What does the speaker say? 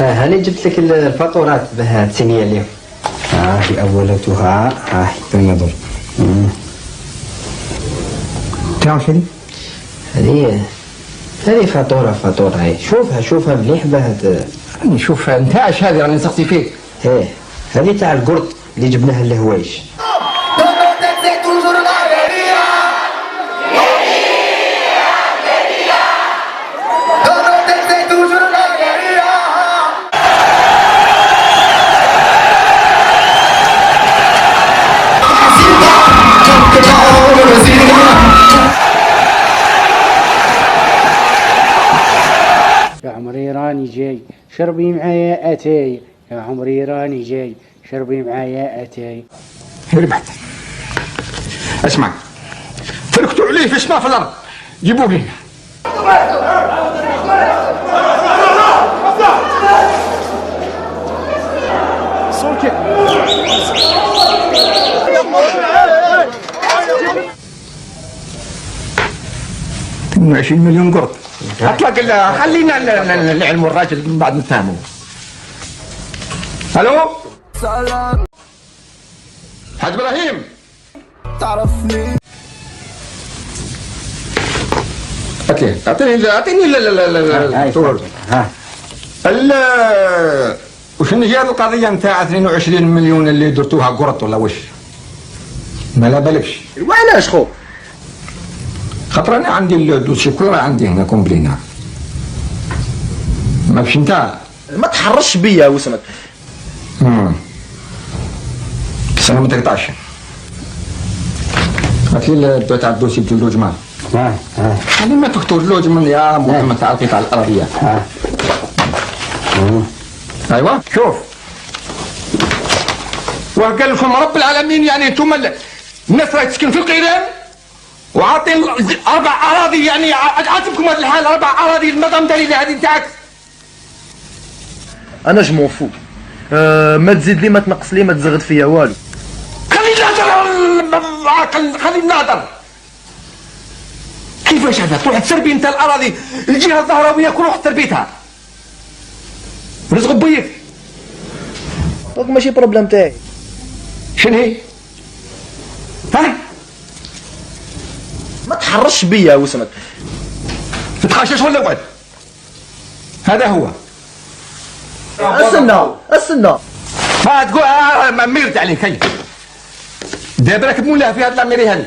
هاني جبت لك الفاتورات بها تسينيا اليوم. هي أولتها تنظر تعرف شنو؟ هذه فاتورة هاي. شوفها مليح بها. نشوفها نتاعش هذه راني نسقسي فيك. هذه تاع القرط اللي جبناها للهوايش. يا عمري راني جاي شربي معايا اتاي، يا عمري راني جاي شربي معايا اتاي. ربحت. اسمع تركتوا عليه في السماء في الارض، جيبوه لي. صوتك 20 مليون قرط. اطلق خلينا نعلم الراجل من بعد نفهمه. الو حاج ابراهيم تعرفني؟ اعطيني الصور. وشنو هي القضيه نتاع 22 مليون اللي درتوها قرط ولا وش؟ ما لا بالكش. وعلاش خو؟ خاطر انا عندي الدوسي كله عندي هنا كومبلينا. ما فيش انت ما تحرش بيا وسمك. بس انا ما تقطعش. هات لي تاع الدوسي بتاع اللوج مال. هذه ما تكتب اللوج من يا محمد تاع القطع الارضيه. ايوه شوف. وقال لكم رب العالمين يعني انتم الناس راهي تسكن في القيران وعاطين 4 اراضي، يعني عاجبكم هذا الحال 4 اراضي المدام دليل هذه نتاعك. انا جمون فو. ما تزيد لي ما تنقص لي ما تزغد فيا والو. خليني نهضر خليني نهضر. كيفاش هذا تروح تسربي انت الاراضي الجهه الظهراويه كل روح تربيتها رزق بيك. دونك ماشي بروبليم تاعي. شنو هي؟ ما تحرش بيا وسمك. تتخشش ولا وعد؟ هذا هو. استنى ما تقول ما ميرت عليك. هي دابا راك مولاه في هاد لاميري هذه.